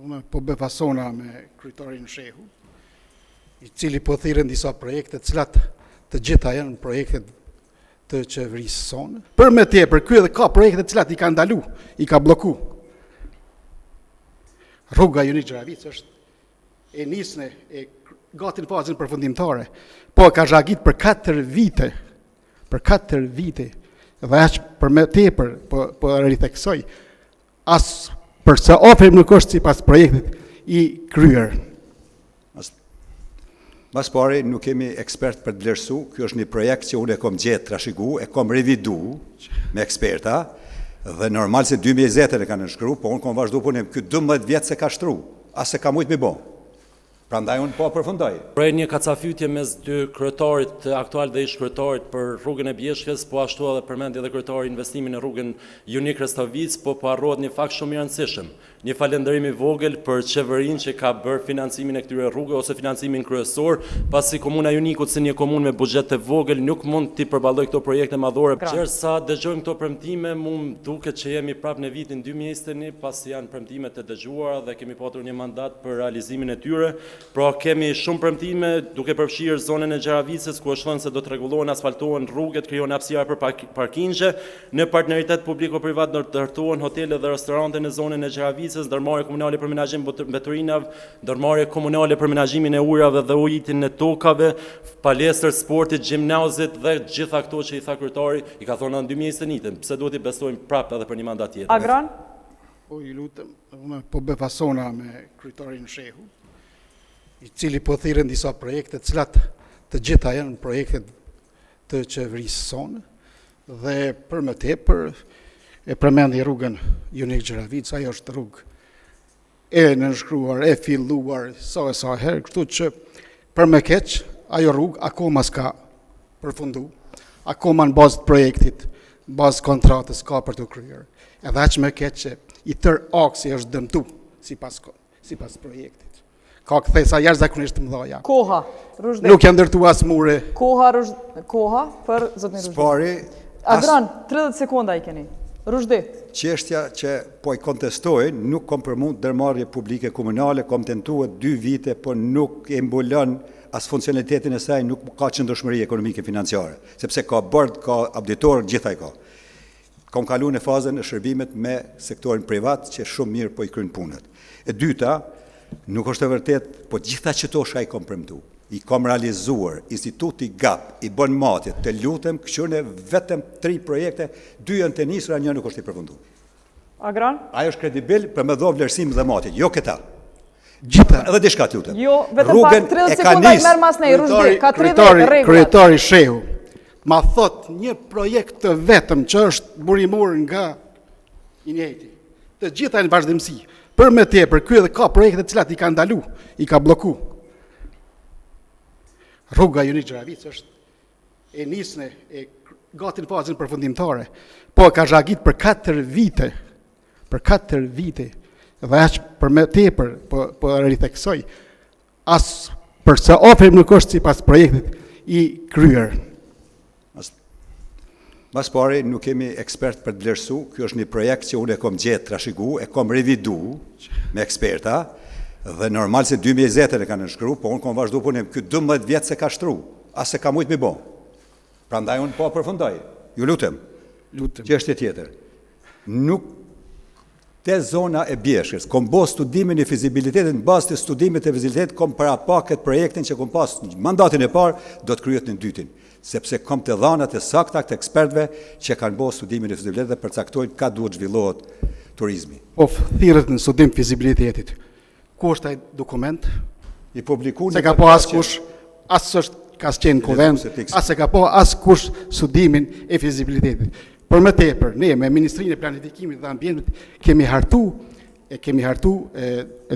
Unë po befasona me kryetarin Shehu, I cili po thirrën disa projekte, të cilat të gjitha janë projekte të qeverisë sonë. Për me tepër, ky edhe ka projekte të cilat I ka ndalu, I ka bloku. Rruga Junik Xheravic është e nisne e gati në fazën përfundimtare, po ka zhagit për 4 vite. Për 4 vite. Dhe aq për me tepër po ritheksoj. As përse ofrim nuk është sipas projektit I kryer. Mas pari nuk kemi ekspert për të vlerësu, kjo është një projekt që unë e kom gjetë trashëgu, e kom revidu me eksperta, dhe normal se 2020 e kanë nënshkru, po unë kom vazhdu punim, kjo 12 vjetë se ka shtru, as se ka mujtë mi bo. Prandaj unë po përfundoj. Prej një kacafytje mes dy kryetarit aktual dhe ish kryetarit për rrugën e Bjeshkës, po ashtu edhe përmendi edhe kryetari investimin e rrugën Junik Xheravic, po harrohet një fakt shumë I rëndësishëm. Një falënderim I vogël për qeverinë që ka bërë financimin e këtyre rrugëve ose financimin kryesor, pasi komuna Junikut si një komunë me buxhet të vogël nuk mund t'i përballojë këto projekte madhore. Qërsa dëgjojmë këto premtime, mu duket që jemi prapë në vitin 2021, pasi janë premtime të dëgjuara dhe kemi patur një mandat për realizimin e tyre. Pra kemi shumë premtime duke përfshirë zonën e Xheravicës, ku është thënë se do të rregullohen, asfaltohen rrugët, krijohen hapësira për parkingje, në partneritet publiko-privat do të ndërtohen hotele dhe restorante në zonën e Xheravicës, ndërmarrje komunale për menaxhim mbeturinave, ndërmarrje komunale për menaxhimin e ujrave dhe ujitin e tokave, palestër sportit, gjimnazit dhe gjitha këto që I tha kryetari, I ka thonë në 2021, pse duhet I besojmë prapë edhe për një mandat tjetër. Agron? Po I lutem, unë po befasona me kryetarin Shehu, I cili po thirrën disa projekte, të cilat të gjitha janë projekte të qeverisë sonë, dhe për më tepër e përmendi rrugën Junik Xheravic, ajo është rrugë e nënshkruar, e filluar sa herë, kështu që për më keq ajo rrugë akoma s'ka përfundu, akoma në bazë të projektit, bazë kontratës ka për të kryer. Edhe aq më keq që I tër aksi është dëmtu sipas projektit. Ka kthesa jashtëzakonisht të mëdha. Koha, Rushdi. Nuk janë ndërtuar as mure. Koha për zotin Rushdi. Spari. Agron, 30 sekonda I keni. Rushdi. Çështja që po I kontestojnë nuk kom për mund ndërmarrje publike komunale, kom tentuar 2 vite, por nuk e mbulon as funksionalitetin e saj, nuk ka qëndrueshmëri ekonomike financiare, sepse ka bord, ka auditor, gjithaj ka. Kom kaluar në fazën e shërbimet me sektorin privat që shumë mirë po I kryen punët. E dyta, nuk është e vërtet, po gjitha qëto shaj kom premtu. I kom realizuar, instituti GAP, I bën matjet, të lutem, këshune vetëm 3 projekte, 2 janë të nisura, një nuk është I përfundu. Agron? Ajo është kredibil për me dho vlerësim dhe matjet, jo këta. Gjitha. Edhe diçka të lutem. Jo, vetëm pas 30 sekonda I merr mas nej, Rushdi, ka 30 rregulla. Kryetari Shehu, ma thot një projekt të vetëm që është burimor nga I njëjti. Të gjitha janë vazhdimsi. Për me tepër, ky edhe ka projekte të cilat I ka ndalu, I ka bloku. Rruga Junik Xheravic është e nisne e gati në fazën përfundimtare, po ka zhagit për 4 vite. Për 4 vite. Dhe aq për me tepër po ritheksoj. As përse ofrim nuk është sipas projektit I kryer. Mas pari nuk kemi ekspert për të vlerësu, kjo është një projekt që unë e kom gjetë trashëgu, e kom revidu me eksperta, dhe normal se 2020 e kanë nënshkru, po unë kom vazhdu punim, kjo 12 vjetë se ka shtru, as se ka mujtë mi bo. Prandaj unë po përfundoj, ju lutem. Çështje tjetër. Nuk te zona e Bjeshkës, kom bo studimin e fizibilitetit, në bazë të studimit e fizibilitetit, kom para paket projektin që kom pas mandatin e parë, do të kryet në dytin. Sepse kom të dhanat e sakta të ekspertve që kanë bo studimin e fizibilitetit dhe përcaktojnë ka duhet zhvillohet turizmi. Po thirrët në studim fizibilitetit. Ku është ai dokument? I publikuar se ka po askush, as është ka qenë kuvent, as se ka po askush studimin e fizibilitetit. Për më tepër, ne me Ministrinë e Planifikimit dhe Ambientit kemi hartu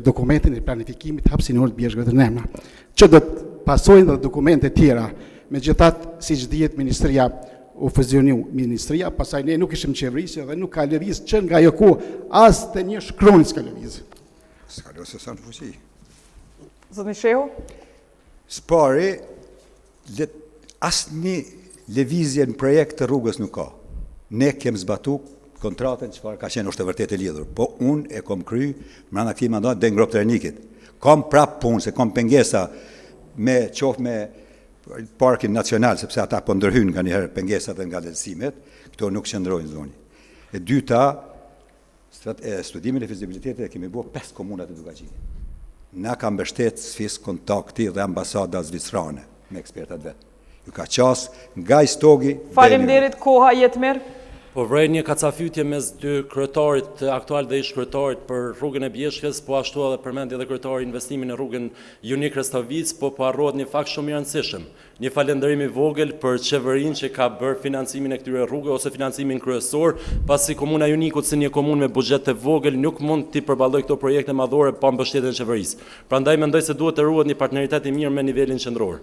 dokumentin e planifikimit hapësinor të Bjeshkëve të Nemna, që do të pasojnë dhe dokumente tjera. Megjithatë, siç dihet, Ministria u fuzionu ministria, pastaj ne nuk ishim qeverisje dhe nuk ka lëviz që nga ajo kohë as te një shkronjë s'ka lëviz. S'ka lëviz sa në fuqi. Zotni Shehu? Spari, asnjë lëvizje në projekt të rrugës nuk ka. Ne kem zbatu kontratën çfarë ka qenë është e vërtet e lidhur. Po unë e kom kry brenda këtij mandati dhe ngrohtërnikit. Kom prap punë, se kom pengesa me parkin nacional, sepse ata po ndërhyjnë nga njëherë pengesat dhe nga lehtësimet, këto nuk qëndrojnë zoni. E dyta, studimin e fizibilitetit e kemi bërë 5 komunat e Dukaqinit. Na ka mbështet sfis kontakti dhe ambasada zvicrane me ekspertat vetë. Ju ka qas nga Istogi. Faleminderit, koha jetë mirë. Po vrej një kacafytje mes dy kryetarit aktual dhe ish kryetarit për rrugën e Bjeshkës, po ashtu edhe përmendi edhe kryetari investimin e rrugën Junik Restavic, po harrohet një fakt shumë i rëndësishëm. Një falënderim i vogël për qeverinë që ka bërë financimin e këtyre rrugëve ose financimin kryesor, pasi komuna Junikut si një komunë me buxhet të vogël nuk mund të përballojë këto projekte madhore pa mbështetjen e qeverisë. Prandaj mendoj se duhet të ruhet një partneritet i mirë me nivelin qendror.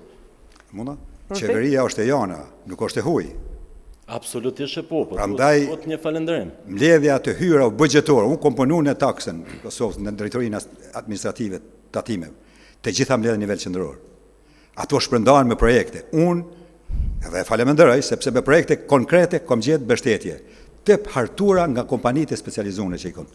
Munda? Qeveria është e jona, nuk është e huaj. Absolutisht e po, prandaj duhet një falënderim. Mbledhja të hyra buxhetore, unë kom punuar në taksën në Kosovë në drejtorinë administrative tatimeve, të gjitha mbledhen në nivel qendror. Ato shpërndahen me projekte. Unë edhe faleminderoj sepse me projekte konkrete kom gjetë mbështetje të hartuara nga kompanitë specializuara që i kam.